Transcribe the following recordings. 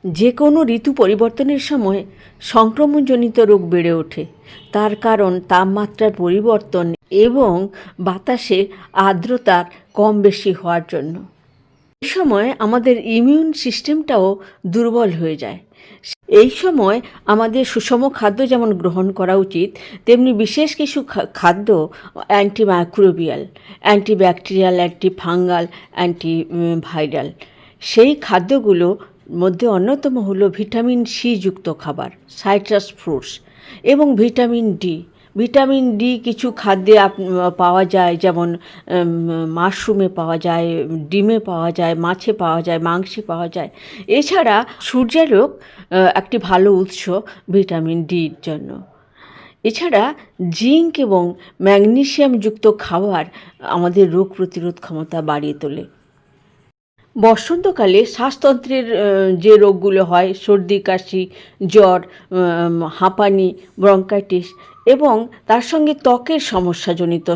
যে কোনো ঋতু পরিবর্তনের সময় সংক্রমণজনিত রোগ বেড়ে ওঠে। তার কারণ তাপমাত্রার পরিবর্তন এবং বাতাসে আর্দ্রতার কম বেশি হওয়ার জন্য। এই সময় আমাদের ইমিউন সিস্টেমটাও দুর্বল হয়ে যায়। এই সময় আমাদের সুষম খাদ্য যেমন গ্রহণ করা উচিত, তেমনি বিশেষ কিছু খাদ্য অ্যান্টিমাইক্রোবিয়াল, অ্যান্টিব্যাকটেরিয়াল, অ্যান্টিফাঙ্গাল, অ্যান্টিভাইরাল, সেই খাদ্যগুলো মধ্যে অন্যতম হলো ভিটামিন সি যুক্ত খাবার, সাইট্রাস ফ্রুটস, এবং ভিটামিন ডি। ভিটামিন ডি কিছু খাদ্যে পাওয়া যায়, যেমন মাশরুমে পাওয়া যায়, ডিমে পাওয়া যায়, মাছে পাওয়া যায়, মাংসে পাওয়া যায়। এছাড়া সূর্যালোক একটি ভালো উৎস ভিটামিন ডির জন্য। এছাড়া জিঙ্ক এবং ম্যাগনেসিয়ামযুক্ত খাবার আমাদের রোগ প্রতিরোধ ক্ষমতা বাড়িয়ে তোলে। বসন্তকালে শ্বাসতন্ত্রের যে রোগগুলো হয়, সর্দি কাশি, জ্বর, হাঁপানি, ব্রঙ্কাইটিস এবং তার সঙ্গে ত্বকের সমস্যাজনিত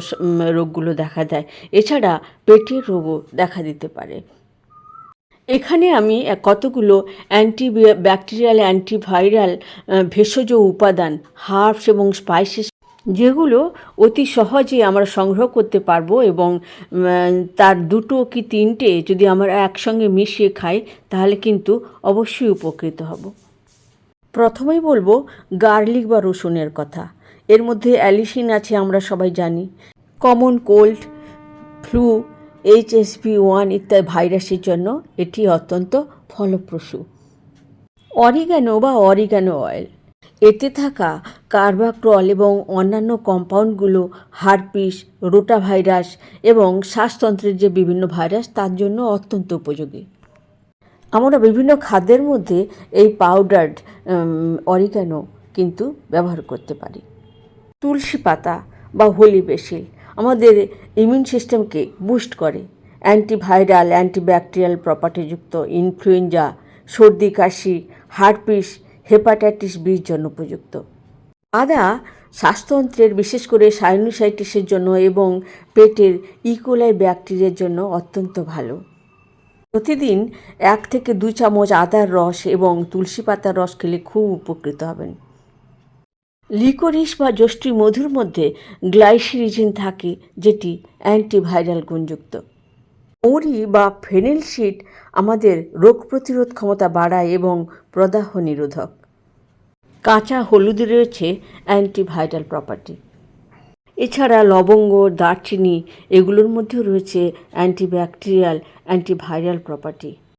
রোগগুলো দেখা দেয়। এছাড়া পেটের রোগও দেখা দিতে পারে। এখানে আমি কতগুলো অ্যান্টিব্যাকটেরিয়াল, অ্যান্টিভাইরাল ভেষজ উপাদান, হার্বস এবং স্পাইসেস, যেগুলো অতি সহজে আমরা সংগ্রহ করতে পারবো এবং তার 2 কি 3টে যদি আমরা একসঙ্গে মিশিয়ে খাই, তাহলে কিন্তু অবশ্যই উপকৃত হব। প্রথমেই বলবো গার্লিক বা রসুনের কথা। এর মধ্যে অ্যালিসিন আছে, আমরা সবাই জানি। কমন কোল্ড, ফ্লু, HSV1 ইত্যাদি ভাইরাসের জন্য এটি অত্যন্ত ফলপ্রসূ। অরিগ্যানো বা অরিগ্যানো অয়েল, এতে থাকা কার্বাক্রল এবং অন্যান্য কম্পাউন্ডগুলো হার্পিস, রোটাভাইরাস এবং শ্বাসতন্ত্রের যে বিভিন্ন ভাইরাস, তার জন্য অত্যন্ত উপযোগী। আমরা বিভিন্ন খাদ্যের মধ্যে এই পাউডার্ড অরিগ্যানো কিন্তু ব্যবহার করতে পারি। তুলসী পাতা বা হোলি বেসিল আমাদের ইমিউন সিস্টেমকে বুস্ট করে। অ্যান্টিভাইরাল, অ্যান্টিব্যাকটেরিয়াল প্রপার্টিযুক্ত ইনফ্লুয়েঞ্জা, সর্দি কাশি, হার্পিস, হেপাটাইটিস বির জন্য উপযুক্ত। আদা শ্বাসতন্ত্রের, বিশেষ করে সাইনোসাইটিসের জন্য এবং পেটের ইকোলাই ব্যাকটেরিয়ার জন্য অত্যন্ত ভালো। প্রতিদিন 1 থেকে 2 চামচ আদার রস এবং তুলসী পাতার রস খেলে খুব উপকৃত হবেন। লিকোরিস বা যষ্টি মধুর মধ্যে গ্লাইসিরিজিন থাকে, যেটি অ্যান্টিভাইরাল গুণযুক্ত। মৌরি বা ফেনেল সিড আমাদের রোগ প্রতিরোধ ক্ষমতা বাড়ায় এবং প্রদাহ নিরোধক। কাঁচা হলুদে রয়েছে অ্যান্টিভাইরাল প্রপার্টি। এছাড়া লবঙ্গ, দারচিনি, এগুলোর মধ্যেও রয়েছে অ্যান্টিব্যাকটেরিয়াল, অ্যান্টিভাইরাল প্রপার্টি।